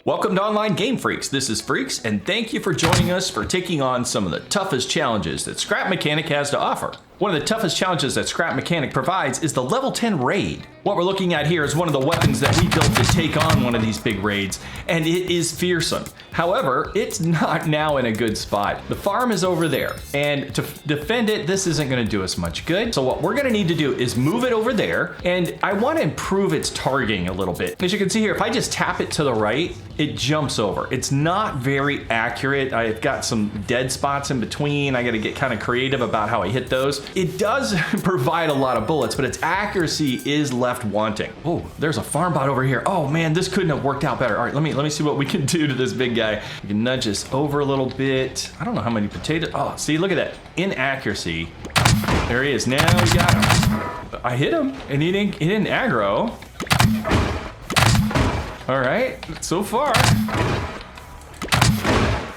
Welcome to Online Game Freaks. This is Freaks, and thank you for joining us for taking on some of the toughest challenges that Scrap Mechanic has to offer. One of the toughest challenges that Scrap Mechanic provides is the level 10 raid. What we're looking at here is one of the weapons that we built to take on one of these big raids, and it is fearsome. However, it's not now in a good spot. The farm is over there, and to defend it, this isn't gonna do us much good. So what we're gonna need to do is move it over there, and I wanna improve its targeting a little bit. As you can see here, if I just tap it to the right, it jumps over. It's not very accurate. I've got some dead spots in between. I gotta get kind of creative about how I hit those. It does provide a lot of bullets, but its accuracy is left wanting. Oh, there's a Farmbot over here. Oh man, this couldn't have worked out better. All right, let me see what we can do to this big guy. We can nudge this over a little bit. I don't know how many potatoes. Oh, see, look at that inaccuracy. There he is. Now we got him. I hit him, and he didn't aggro. All right, so far.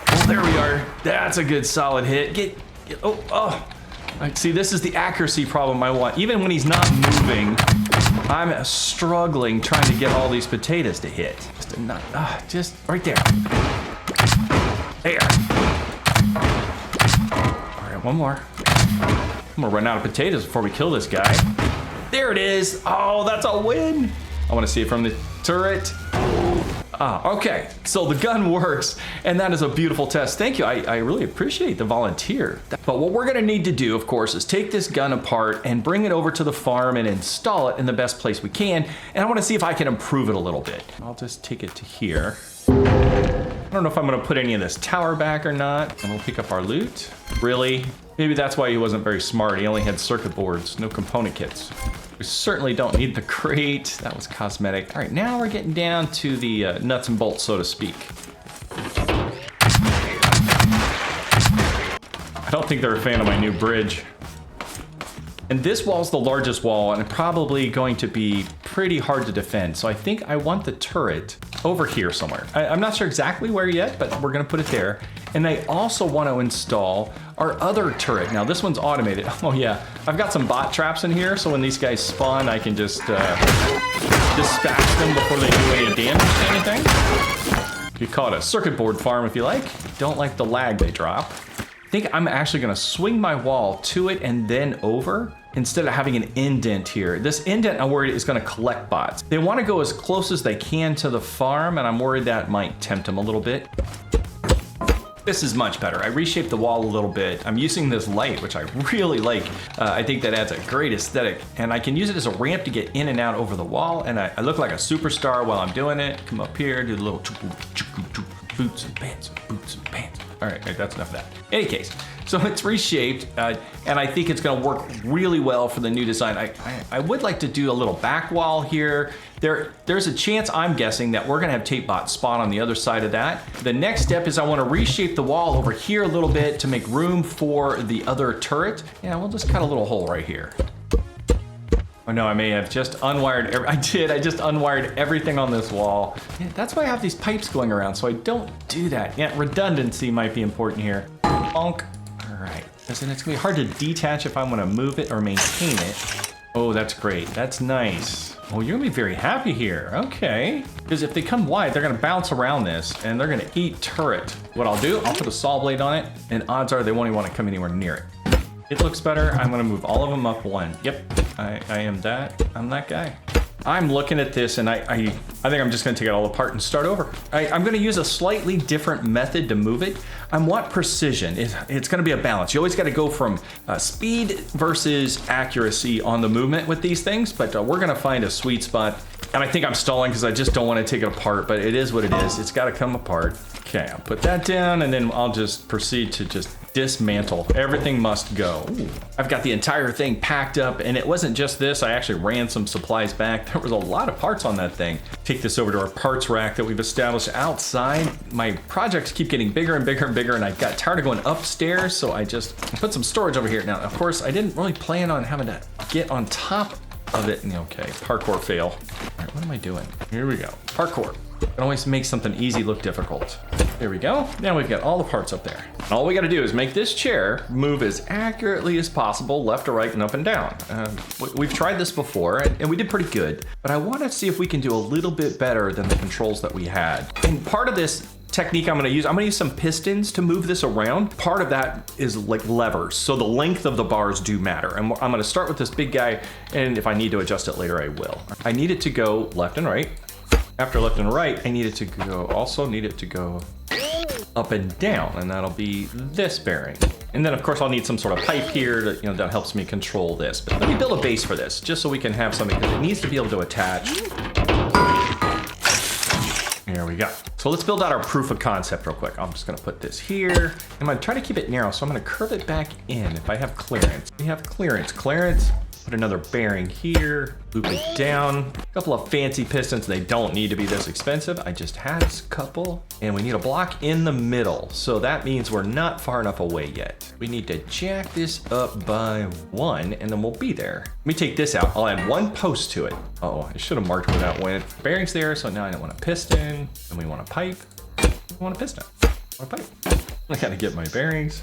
Well, there we are. That's a good solid hit. Oh. See, this is the accuracy problem I want. Even when he's not moving, I'm struggling trying to get all these potatoes to hit. Just right there. There. All right, one more. I'm gonna run out of potatoes before we kill this guy. There it is. Oh, that's a win. I want to see it from the turret. Okay, so the gun works, and that is a beautiful test. Thank you, I really appreciate the volunteer. But what we're gonna need to do, of course, is take this gun apart and bring it over to the farm and install it in the best place we can, and I wanna see if I can improve it a little bit. I'll just take it to here. I don't know if I'm gonna put any of this tower back or not, and we'll pick up our loot. Really? Maybe that's why he wasn't very smart. He only had circuit boards, no component kits. We certainly don't need the crate. That was cosmetic. All right, now we're getting down to the nuts and bolts, so to speak. I don't think they're a fan of my new bridge. And this wall's the largest wall and probably going to be pretty hard to defend. So I think I want the turret over here somewhere. I'm not sure exactly where yet, but we're gonna put it there. And I also want to install our other turret. Now this one's automated. Oh yeah, I've got some bot traps in here, so when these guys spawn, I can just dispatch them before they do any damage to anything. You call it a circuit board farm if you like. Don't like the lag they drop. I think I'm actually gonna swing my wall to it and then over instead of having an indent here. This indent, I'm worried, is gonna collect bots. They wanna go as close as they can to the farm, and I'm worried that might tempt them a little bit. This is much better. I reshaped the wall a little bit. I'm using this light, which I really like. I think that adds a great aesthetic, and I can use it as a ramp to get in and out over the wall, and I look like a superstar while I'm doing it. Come up here, do the little boots and pants, boots and pants. All right, that's enough of that. Any case, so it's reshaped, and I think it's gonna work really well for the new design. I would like to do a little back wall here. There's a chance, I'm guessing, that we're gonna have tape bots spawn on the other side of that. The next step is I wanna reshape the wall over here a little bit to make room for the other turret. Yeah, we'll just cut a little hole right here. Oh no, I may have just unwired, I just unwired everything on this wall. Yeah, that's why I have these pipes going around, so I don't do that. Yeah, redundancy might be important here. Bonk. All right, listen, it's gonna be hard to detach if I'm gonna move it or maintain it. Oh, that's great, that's nice. Oh, you're gonna be very happy here, okay. Because if they come wide, they're gonna bounce around this and they're gonna eat turret. What I'll do, I'll put a saw blade on it, and odds are they won't even wanna come anywhere near it. It looks better. I'm gonna move all of them up one. Yep, I am that. I'm that guy. I'm looking at this, and I think I'm just gonna take it all apart and start over. I'm gonna use a slightly different method to move it. I want precision. It's gonna be a balance. You always gotta go from speed versus accuracy on the movement with these things, but we're gonna find a sweet spot. And I think I'm stalling because I just don't want to take it apart, but it is what it is. It's got to come apart. Okay, I'll put that down, and then I'll just proceed to just dismantle. Everything must go. Ooh. I've got the entire thing packed up, and it wasn't just this. I actually ran some supplies back. There was a lot of parts on that thing. Take this over to our parts rack that we've established outside. My projects keep getting bigger and bigger and bigger, and I got tired of going upstairs, so I just put some storage over here. Now, of course, I didn't really plan on having to get on top of it. Okay, parkour fail. All right, what am I doing? Here we go. Parkour. It always makes something easy look difficult. There we go. Now we've got all the parts up there. And all we got to do is make this chair move as accurately as possible, left to right and up and down. We've tried this before and we did pretty good, but I want to see if we can do a little bit better than the controls that we had. And part of this technique I'm going to use some pistons to move this around. Part of that is like levers, so the length of the bars do matter. And I'm going to start with this big guy, and if I need to adjust it later, I will. I need it to go left and right. After left and right, I need it to go up and down, and that'll be this bearing. And then of course I'll need some sort of pipe here to, that helps me control this. But let me build a base for this, just so we can have something, because it needs to be able to attach. There we go. So let's build out our proof of concept real quick. I'm just gonna put this here. I'm gonna try to keep it narrow, so I'm gonna curve it back in if I have clearance. We have clearance. Put another bearing here, loop it down. A couple of fancy pistons. They don't need to be this expensive. I just had a couple, and we need a block in the middle. So that means we're not far enough away yet. We need to jack this up by 1, and then we'll be there. Let me take this out. I'll add 1 post to it. Oh, I should have marked where that went. Bearings there, so now I don't want a piston, and we want a pipe. We want a piston, or a pipe. I gotta get my bearings.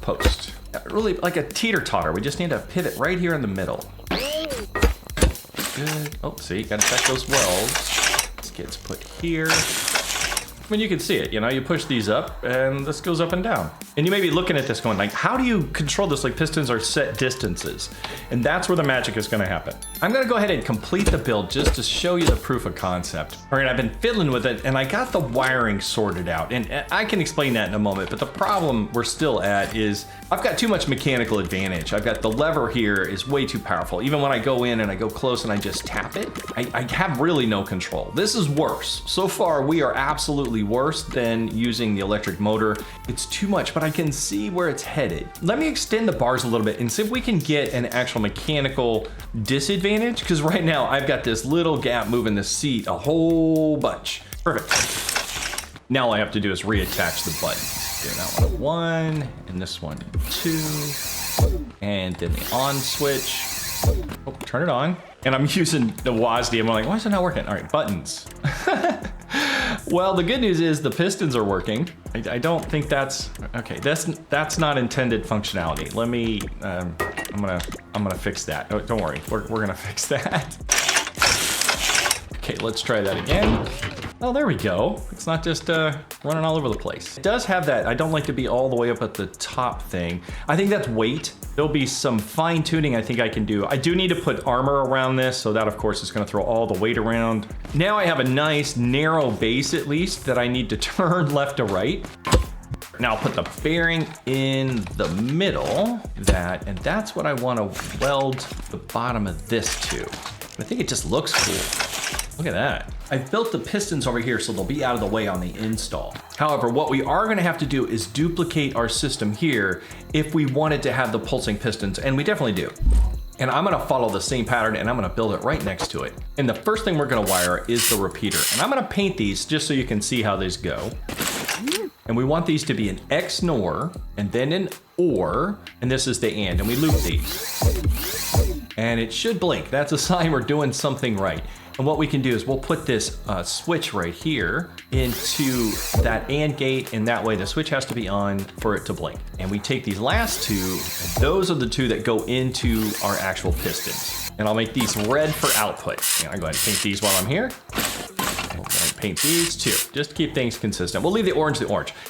Post. Really like a teeter-totter. We just need to pivot right here in the middle. Good. Oh, see, gotta check those welds. This gets put here. I mean, you can see it, you push these up and this goes up and down. And you may be looking at this going like, how do you control this? Like pistons are set distances. And that's where the magic is gonna happen. I'm gonna go ahead and complete the build just to show you the proof of concept. All right, I've been fiddling with it and I got the wiring sorted out. And I can explain that in a moment, but the problem we're still at is I've got too much mechanical advantage. I've got the lever here is way too powerful. Even when I go in and I go close and I just tap it, I have really no control. This is worse. So far, we are absolutely worse than using the electric motor. It's too much, but I can see where it's headed. Let me extend the bars a little bit and see if we can get an actual mechanical disadvantage, because right now I've got this little gap moving the seat a whole bunch. Perfect. Now all I have to do is reattach the buttons. Okay, that one 1, and this one 2, and then the on switch. Oh, turn it on. And I'm using the WASD. I'm like, why is it not working? All right, buttons. Well, the good news is the pistons are working. I don't think that's okay. That's not intended functionality. Let me. I'm gonna fix that. Oh, don't worry. We're gonna fix that. Okay, let's try that again. Oh, there we go. It's not just running all over the place. It does have that. I don't like to be all the way up at the top thing. I think that's weight. There'll be some fine tuning I think I can do. I do need to put armor around this, so that of course is gonna throw all the weight around. Now I have a nice narrow base at least that I need to turn left to right. Now I'll put the bearing in the middle, and that's what I wanna weld the bottom of this to. I think it just looks cool. Look at that. I've built the pistons over here so they'll be out of the way on the install. However, what we are gonna have to do is duplicate our system here if we wanted to have the pulsing pistons, and we definitely do. And I'm gonna follow the same pattern and I'm gonna build it right next to it. And the first thing we're gonna wire is the repeater. And I'm gonna paint these just so you can see how these go. And we want these to be an X NOR, and then an OR, and this is the and we loop these. And it should blink. That's a sign we're doing something right. And what we can do is we'll put this switch right here into that AND gate, and that way the switch has to be on for it to blink. And we take these last two, and those are the two that go into our actual pistons. And I'll make these red for output. And I'll go ahead and paint these while I'm here. We'll go ahead and paint these too, just to keep things consistent. We'll leave the orange.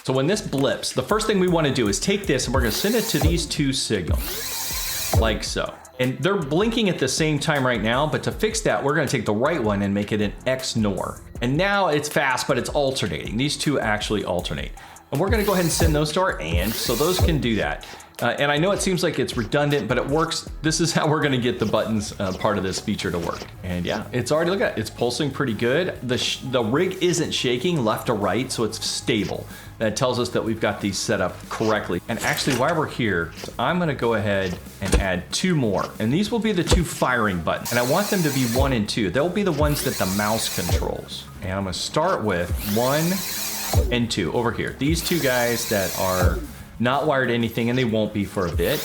So when this blips, the first thing we want to do is take this and we're going to send it to these two signals, like so. And they're blinking at the same time right now, but to fix that, we're gonna take the right one and make it an X NOR. And now it's fast, but it's alternating. These two actually alternate. And we're gonna go ahead and send those to our AND, so those can do that. And I know it seems like it's redundant, but it works. This is how we're gonna get the buttons part of this feature to work. And yeah, it's already, look at it, it's pulsing pretty good. The rig isn't shaking left to right, so it's stable. That tells us that we've got these set up correctly. And actually, while we're here, I'm gonna go ahead and add 2 more. And these will be the 2 firing buttons. And I want them to be 1 and 2. They'll be the ones that the mouse controls. And I'm gonna start with 1 and 2 over here. These 2 guys that are not wired to anything, and they won't be for a bit.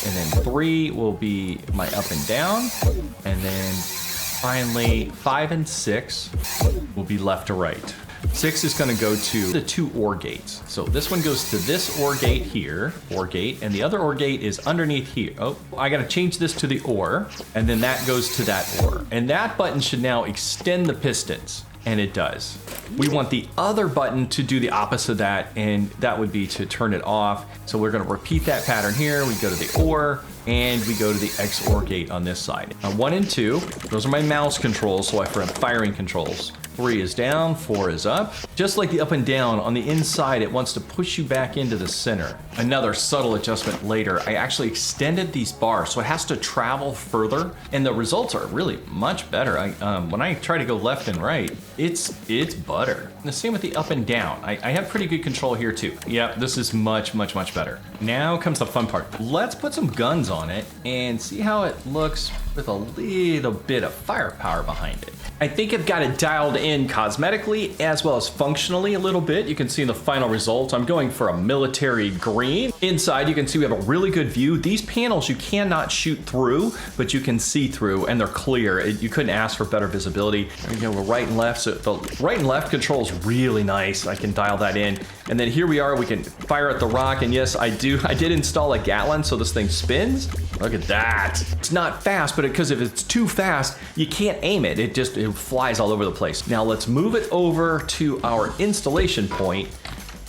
And then 3 will be my up and down. And then finally 5 and 6 will be left to right. 6 is going to go to the 2 OR gates. So this one goes to this OR gate here, OR gate, and the other OR gate is underneath here. Oh, I got to change this to the OR, and then that goes to that OR. And that button should now extend the pistons, and it does. We want the other button to do the opposite of that, and that would be to turn it off. So we're going to repeat that pattern here. We go to the OR, and we go to the XOR gate on this side. 1 and 2, those are my mouse controls, so I have firing controls. 3 is down, 4 is up. Just like the up and down, on the inside, it wants to push you back into the center. Another subtle adjustment later, I actually extended these bars, so it has to travel further, and the results are really much better. When I try to go left and right, it's butter. And the same with the up and down. I have pretty good control here too. Yeah, this is much better. Now comes the fun part. Let's put some guns on it and see how it looks with a little bit of firepower behind it. I think I've got it dialed in cosmetically as well as functionally a little bit. You can see in the final result, I'm going for a military green. Inside, you can see we have a really good view. These panels you cannot shoot through, but you can see through and they're clear. You couldn't ask for better visibility. There we go, we're right and left. So the right and left control is really nice. I can dial that in. And then here we are, we can fire at the rock. And yes, I did install a Gatling so this thing spins. Look at that. It's not fast, but because if it's too fast, you can't aim it. It flies all over the place. Now let's move it over to our installation point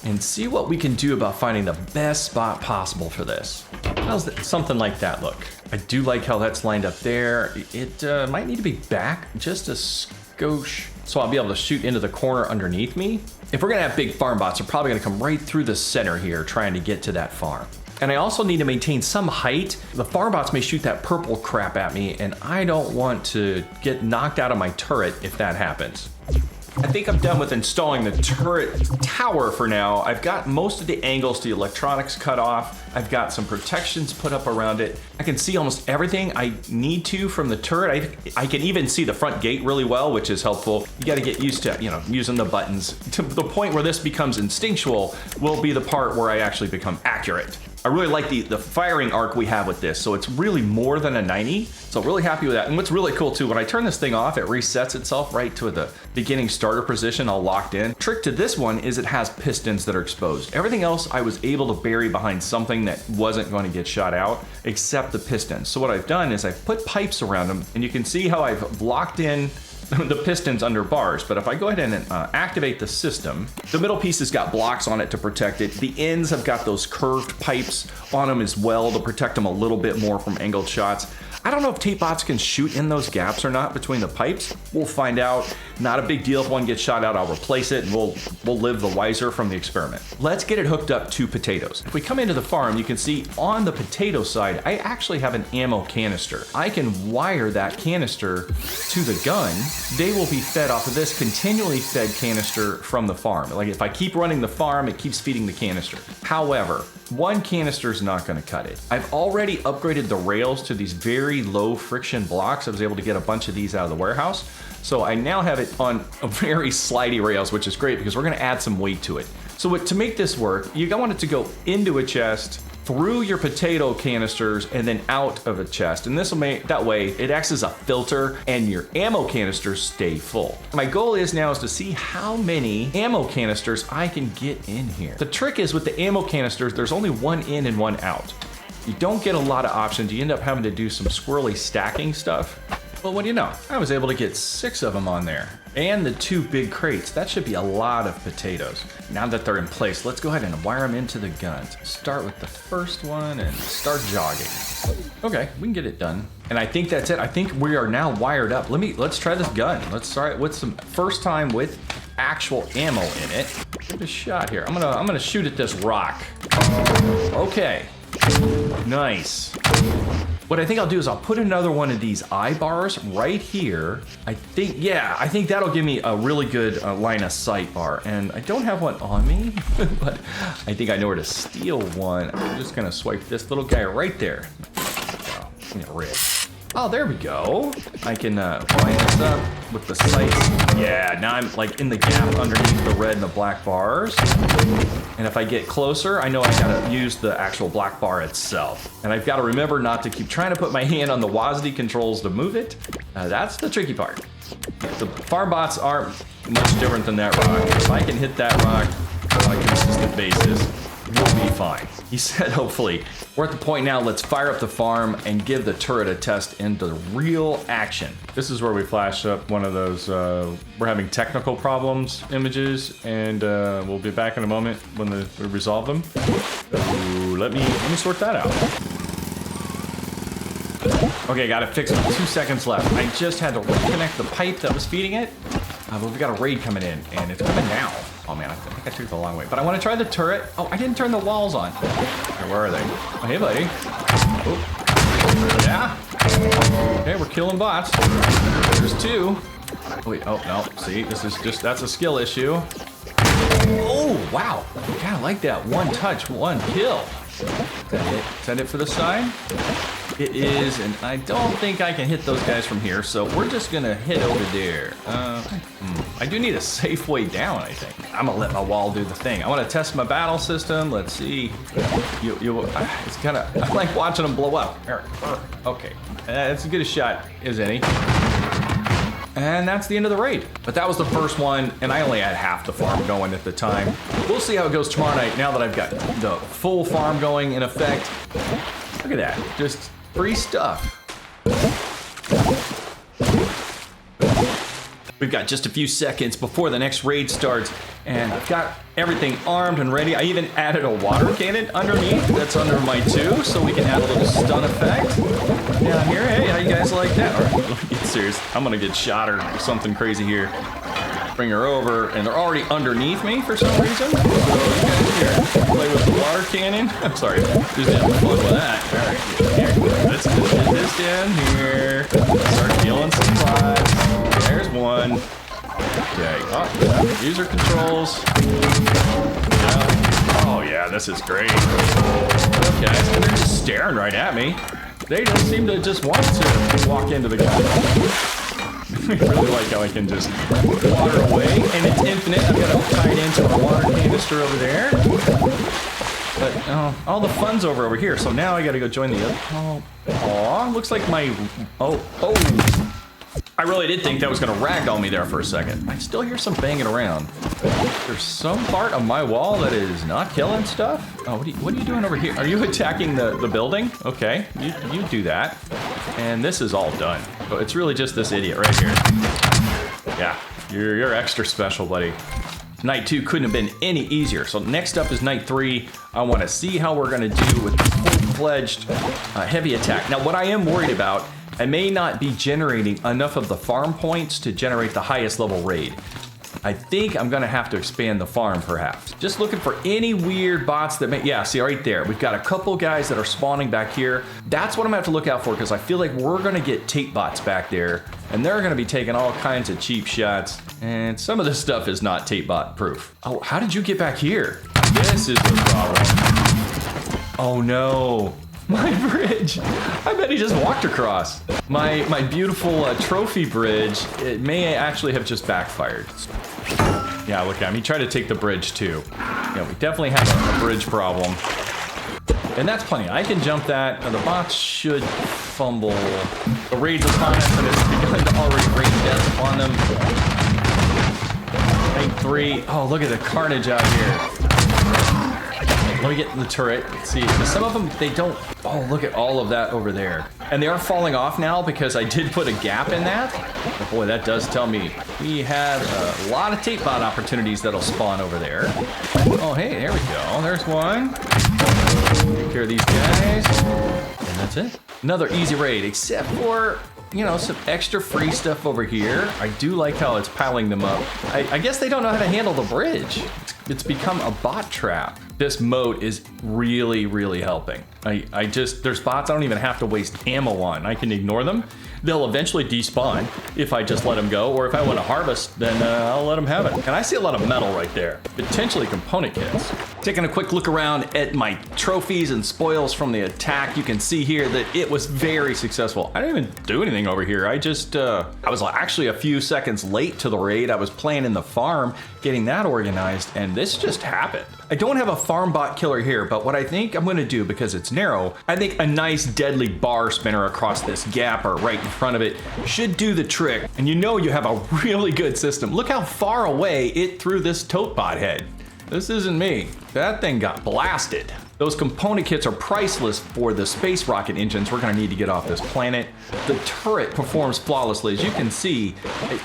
and see what we can do about finding the best spot possible for this. How's something like that look? I do like how that's lined up there. It might need to be back just a skosh, so I'll be able to shoot into the corner underneath me. If we're gonna have big farm bots, they're probably gonna come right through the center here trying to get to that farm. And I also need to maintain some height. The Farmbots may shoot that purple crap at me, and I don't want to get knocked out of my turret if that happens. I think I'm done with installing the turret tower for now. I've got most of the angles, the electronics cut off. I've got some protections put up around it. I can see almost everything I need to from the turret. I can even see the front gate really well, which is helpful. You got to get used to, using the buttons. To the point where this becomes instinctual will be the part where I actually become accurate. I really like the firing arc we have with this, so it's really more than a 90, so really happy with that. And what's really cool too, when I turn this thing off, it resets itself right to the beginning starter position, all locked in. Trick to this one is it has pistons that are exposed. Everything else I was able to bury behind something that wasn't going to get shot out, except the pistons. So what I've done is I've put pipes around them, and you can see how I've locked in the pistons under bars. But if I go ahead and activate the system, the middle piece has got blocks on it to protect it. The ends have got those curved pipes on them as well to protect them a little bit more from angled shots. I don't know if tape bots can shoot in those gaps or not between the pipes. We'll find out. Not a big deal if one gets shot out, I'll replace it and we'll live the wiser from the experiment. Let's get it hooked up to potatoes. If we come into the farm, you can see on the potato side, I actually have an ammo canister. I can wire that canister to the gun. They will be fed off of this continually fed canister from the farm. Like if I keep running the farm, it keeps feeding the canister. However, one canister is not going to cut it. I've already upgraded the rails to these very low friction blocks. I was able to get a bunch of these out of the warehouse. So I now have it on a very slidey rails, which is great because we're going to add some weight to it. So to make this work, you want it to go into a chest, through your potato canisters, and then out of a chest. And this will make, that way it acts as a filter and your ammo canisters stay full. My goal is to see how many ammo canisters I can get in here. The trick is with the ammo canisters, there's only one in and one out. You don't get a lot of options. You end up having to do some squirrely stacking stuff. Well, what do you know? I was able to get 6 of them on there. And the 2 big crates. That should be a lot of potatoes. Now that they're in place, let's go ahead and wire them into the guns. Start with the first one and start jogging. Okay, we can get it done. And I think that's it. I think we are now wired up. Let's try this gun. Let's start with some first time with actual ammo in it. Give it a shot here. I'm gonna shoot at this rock. Okay. Nice. What I think I'll do is I'll put another one of these eye bars right here. I think that'll give me a really good line of sight bar. And I don't have one on me, but I think I know where to steal one. I'm just gonna swipe this little guy right there. Red. Oh, there we go. I can line this up with the sights. Yeah, now I'm like in the gap underneath the red and the black bars. And if I get closer, I know I gotta use the actual black bar itself. And I've got to remember not to keep trying to put my hand on the WASD controls to move it. That's the tricky part. The Farmbots aren't much different than that rock. If I can hit that rock on a consistent basis, we'll be fine. He said, hopefully. We're at the point now, let's fire up the farm and give the turret a test into real action. This is where we flash up one of those, we're having technical problems images, and we'll be back in a moment when we resolve them. Ooh, let me sort that out. Okay, got it fixed with 2 seconds left. I just had to reconnect the pipe that was feeding it. But we've got a raid coming in, and it's coming now. Oh man, I think I took it the long way. But I want to try the turret. Oh, I didn't turn the walls on. Okay, where are they? Oh, hey, buddy. Oh. Yeah. Okay, we're killing bots. There's 2. Oh, wait, oh, no. See, this is just, that's a skill issue. Oh, wow. I kind of like that. 1 touch, 1 kill. Is that it? Is that it for the side? It is, and I don't think I can hit those guys from here, so we're just gonna hit over there. I do need a safe way down, I think. I'm gonna let my wall do the thing. I wanna test my battle system. Let's see. It's kinda, I like watching them blow up. Okay, that's as good a shot as any. And that's the end of the raid. But that was the first one, and I only had half the farm going at the time. We'll see how it goes tomorrow night now that I've got the full farm going in effect. Look at that, just free stuff. We've got just a few seconds before the next raid starts, and I've got everything armed and ready. I even added a water cannon underneath that's under my 2, so we can add a little stun effect down here. Hey, how you guys like that? All right, let me get serious. I'm gonna get shot or something crazy here. Bring her over, and they're already underneath me for some reason. So you guys here, play with the water cannon. I'm sorry, just having fun with that. All right, here, let's get this down here. Start killing some bots. There's 1. Okay, oh, user controls. Yeah. Oh yeah, this is great. Look, guys, and they're just staring right at me. They don't seem to just want to walk into the gun. I really like how I can just water away, and it's infinite. I've got it tied into a water canister over there. But all the fun's over here, so now I gotta go join the other. Oh, looks like my. Oh. I really did think that was gonna ragdoll me there for a second. I still hear some banging around. There's some part of my wall that is not killing stuff. Oh, what are you doing over here? Are you attacking the building? Okay, you do that. And this is all done. So it's really just this idiot right here. Yeah, you're extra special, buddy. Night 2 couldn't have been any easier. So next up is night 3. I want to see how we're gonna do with full-fledged heavy attack. Now, what I am worried about, I may not be generating enough of the farm points to generate the highest level raid. I think I'm gonna have to expand the farm perhaps. Just looking for any weird bots that may, yeah, see right there. We've got a couple guys that are spawning back here. That's what I'm gonna have to look out for, because I feel like we're gonna get tape bots back there, and they're gonna be taking all kinds of cheap shots. And some of this stuff is not tape bot proof. Oh, how did you get back here? This is the problem. Oh no. My bridge. I bet he just walked across. My beautiful trophy bridge, it may actually have just backfired. Yeah, look at him. He tried to take the bridge too. Yeah, we definitely have a bridge problem. And that's plenty. I can jump that. Now, the bots should fumble. The raid's upon us, and it's begun to already raid death upon them. Night 3. Oh, look at the carnage out here. Let me get in the turret. Let's see. Some of them, they don't. Oh, look at all of that over there. And they are falling off now because I did put a gap in that. But boy, that does tell me we have a lot of tape bot opportunities that'll spawn over there. Oh, hey, there we go. There's one. Take care of these guys. And that's it. Another easy raid, except for, you know, some extra free stuff over here. I do like how it's piling them up. I guess they don't know how to handle the bridge. It's become a bot trap. This moat is really, really helping. There's bots I don't even have to waste ammo on. I can ignore them. They'll eventually despawn if I just let them go, or if I want to harvest, then I'll let them have it. And I see a lot of metal right there, potentially component kits. Taking a quick look around at my trophies and spoils from the attack, you can see here that it was very successful. I didn't even do anything over here. I just, I was actually a few seconds late to the raid. I was playing in the farm, getting that organized, and this just happened. I don't have a Farmbot killer here, but what I think I'm gonna do, because it's narrow, I think a nice deadly bar spinner across this gap or right in front of it should do the trick. And you know you have a really good system. Look how far away it threw this tote bot head. This isn't me. That thing got blasted. Those component kits are priceless for the space rocket engines we're gonna need to get off this planet. The turret performs flawlessly. As you can see,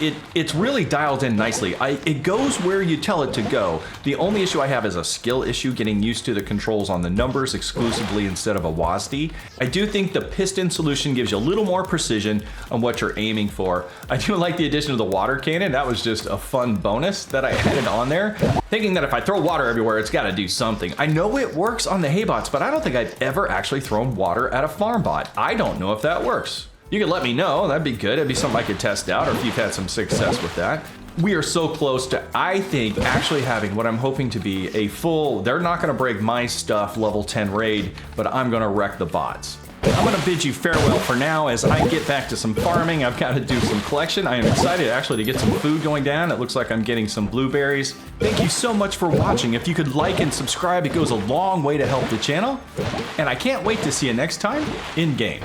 it's really dialed in nicely. It goes where you tell it to go. The only issue I have is a skill issue, getting used to the controls on the numbers exclusively instead of a WASD. I do think the piston solution gives you a little more precision on what you're aiming for. I do like the addition of the water cannon. That was just a fun bonus that I added on there. Thinking that if I throw water everywhere, it's gotta do something. I know it works on the haybots, but I don't think I've ever actually thrown water at a Farmbot. I don't know if that works. You can let me know, that'd be good. It'd be something I could test out, or if you've had some success with that. We are so close to, I think, actually having what I'm hoping to be a full, they're not gonna break my stuff, level 10 raid, but I'm gonna wreck the bots. I'm gonna bid you farewell for now as I get back to some farming. I've got to do some collection. I am excited actually to get some food going down. It looks like I'm getting some blueberries. Thank you so much for watching. If you could like and subscribe, it goes a long way to help the channel. And I can't wait to see you next time in game.